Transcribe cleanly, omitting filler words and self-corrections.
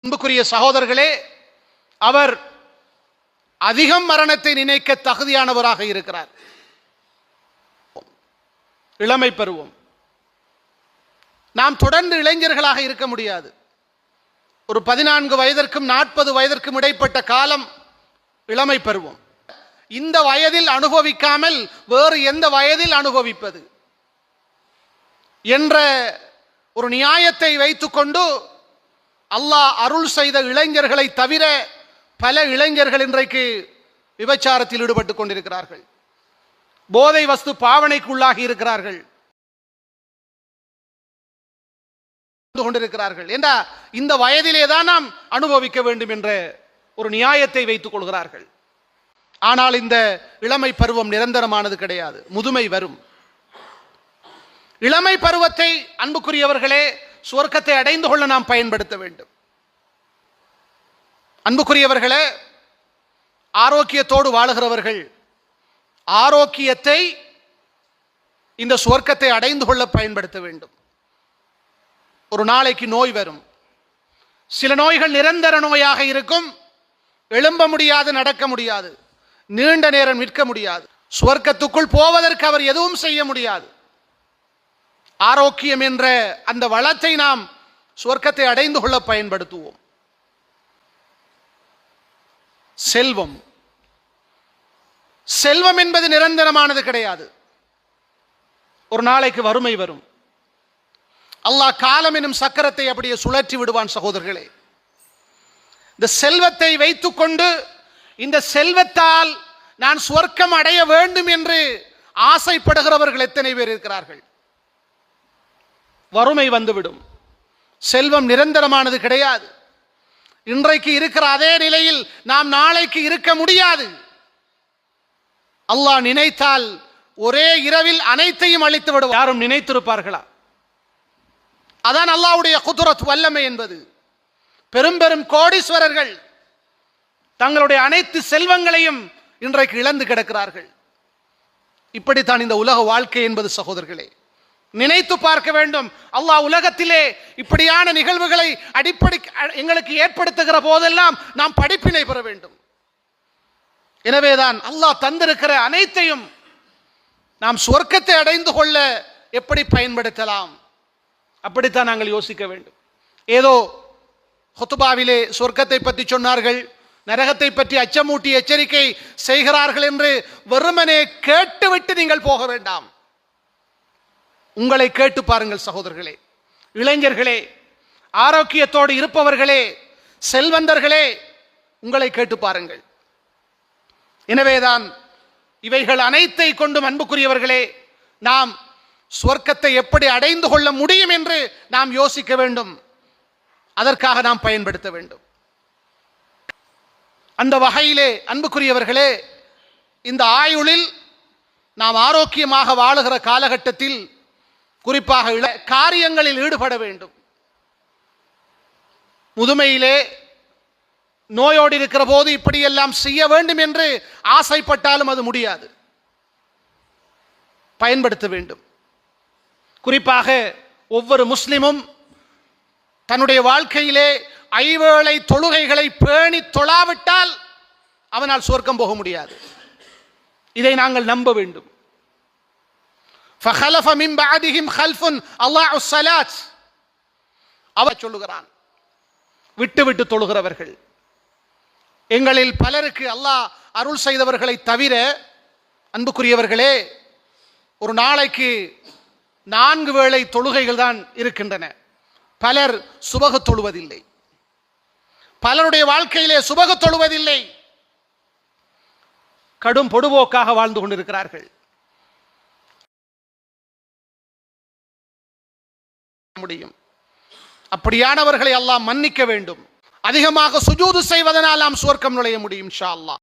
அன்புக்குரிய சகோதரர்களே, அவர் அதிகம் மரணத்தை நினைக்க தகுதியானவராக இருக்கிறார். இளமை பருவம். நாம் தொடர்ந்து இளைஞர்களாக இருக்க முடியாது. ஒரு 14 வயதிற்கும் 40 வயதிற்கும் இடைப்பட்ட காலம் இளமை பருவம். இந்த வயதில் அனுபவிக்காமல் வேறு எந்த வயதில் அனுபவிப்பது என்ற ஒரு நியாயத்தை வைத்துக்கொண்டு அல்லாஹ் அருள் செய்த இளைஞர்களை தவிர பல இளைஞர்கள் இன்றைக்கு விபச்சாரத்தில் ஈடுபட்டுக் கொண்டிருக்கிறார்கள். போதை வஸ்து பாவனைக்குள்ளாகி இருக்கிறார்கள் கொண்டிருக்கிறார்கள் என்ற இந்த வயதிலே தான் நாம் அனுபவிக்க வேண்டும் என்ற ஒரு நியாயத்தை வைத்துக் கொள்கிறார்கள். ஆனால் இந்த இளமை பருவம் நிரந்தரமானது கிடையாது. முதுமை வரும். இளமை பருவத்தை அன்புக்குரியவர்களே சுவர்க்கத்தை அடைந்து கொள்ள நாம் பயன்படுத்த வேண்டும். அன்புக்குரியவர்களே, ஆரோக்கியத்தோடு வாழுகிறவர்கள் ஆரோக்கியத்தை இந்த சுவர்க்கத்தை அடைந்து கொள்ள பயன்படுத்த வேண்டும். ஒரு நாளைக்கு நோய் வரும். சில நோய்கள் நிரந்தர நோயாக இருக்கும். எழும்ப முடியாது, நடக்க முடியாது, நீண்ட நேரம் நிற்க முடியாது. சுவர்க்கத்துக்குள் போவதற்கு அவர் எதுவும் செய்ய முடியாது. ஆரோக்கியம் என்ற அந்த வளத்தை நாம் சுவர்க்கத்தை அடைந்து கொள்ள பயன்படுத்துவோம். செல்வம் செல்வம் என்பது நிரந்தரமானது கிடையாது. ஒரு நாளைக்கு வறுமை வரும். அல்லாஹ் காலம் எனும் சக்கரத்தை அப்படியே சுழற்றி விடுவான். சகோதரர்களே, இந்த செல்வத்தை வைத்துக்கொண்டு இந்த செல்வத்தால் நான் சுவர்க்கம் அடைய வேண்டும் என்று ஆசைப்படுகிறவர்கள் எத்தனை பேர் இருக்கிறார்கள்? வறுமை வந்துவிடும். செல்வம் நிரந்தரமானது கிடையாது. இன்றைக்கு இருக்கிற அதே நிலையில் நாம் நாளைக்கு இருக்க முடியாது. அல்லாஹ் நினைத்தால் ஒரே இரவில் அனைத்தையும் அழித்து விடுவார். யாரும் நினைத்திருப்பார்களா? அதான் அல்லாஹ்வுடைய குத்ரத், வல்லமை என்பது. பெரும் பெரும் கோடீஸ்வரர்கள் தங்களுடைய அனைத்து செல்வங்களையும் இன்றைக்கு இழந்து கிடக்கிறார்கள். இப்படித்தான் இந்த உலக வாழ்க்கை என்பது. சகோதரர்களே, நினைத்து பார்க்க வேண்டும். அல்லாஹ் உலகத்திலே இப்படியான நிகழ்வுகளை அடிப்படை எங்களுக்கு ஏற்படுத்துகிற போதெல்லாம் நாம் படிப்பினை பெற வேண்டும். எனவேதான் அல்லாஹ் தந்திருக்கிற அனைத்தையும் நாம் சுவர்க்கத்தை அடைந்து கொள்ள எப்படி பயன்படுத்தலாம், அப்படித்தான் நாங்கள் யோசிக்க வேண்டும். ஏதோ ஹுத்பாவிலே சொர்க்கத்தை பற்றி சொன்னார்கள், நரகத்தை பற்றி அச்சமூட்டி எச்சரிக்கை செய்கிறார்கள் என்று வெறுமனே கேட்டுவிட்டு நீங்கள் போக வேண்டாம். உங்களை கேட்டு பாருங்கள் சகோதரர்களே, இளைஞர்களே, ஆரோக்கியத்தோடு இருப்பவர்களே, செல்வந்தர்களே, உங்களை கேட்டு பாருங்கள். எனவேதான் இவைகள் அனைத்தை கொண்டும் அன்புக்குரியவர்களே நாம் சுவர்க்கத்தை எப்படி அடைந்து கொள்ள முடியும் என்று நாம் யோசிக்க வேண்டும். அதற்காக நாம் பயன்படுத்த வேண்டும். அந்த வகையிலே அன்புக்குரியவர்களே, இந்த ஆயுளில் நாம் ஆரோக்கியமாக வாழுகிற காலகட்டத்தில் குறிப்பாக காரியங்களில் ஈடுபட வேண்டும். முதுமையிலே நோயோடு இருக்கிற போது இப்படியெல்லாம் செய்ய வேண்டும் என்று ஆசைப்பட்டாலும் அது முடியாது. பயன்படுத்த வேண்டும். குறிப்பாக ஒவ்வொரு முஸ்லிமும் தன்னுடைய வாழ்க்கையிலே 5 வேளை தொழுகைகளை பேணி தொழாவிட்டால் அவனால் சொர்க்கம் போக முடியாது. இதை நாங்கள் நம்ப வேண்டும். فخلف من بعدهم خلف اضاعوا الصلاه. அவர் சொல்லுகிறான், விட்டு விட்டு தொழுகிறவர்கள். எங்களில் பலருக்கு அல்லாஹ் அருள் செய்தவர்களை தவிர அன்புக்குரியவர்களே ஒரு நாளைக்கு 4 வேளை தொழுகைகள் தான் இருக்கின்றன. பலர் சுபஹ் தொழுவதில்லை. பலருடைய வாழ்க்கையிலே சுபஹ் தொழுவதில்லை. கடும் பொடுபோக்காக வாழ்ந்து கொண்டிருக்கிறார்கள். முடியும். அப்படியானவர்களை அல்லாஹ் மன்னிக்க வேண்டும். அதிகமாக சுஜூது செய்வதனால் நாம் சுவர்க்கம் நுழைய முடியும் இன்ஷா அல்லாஹ்.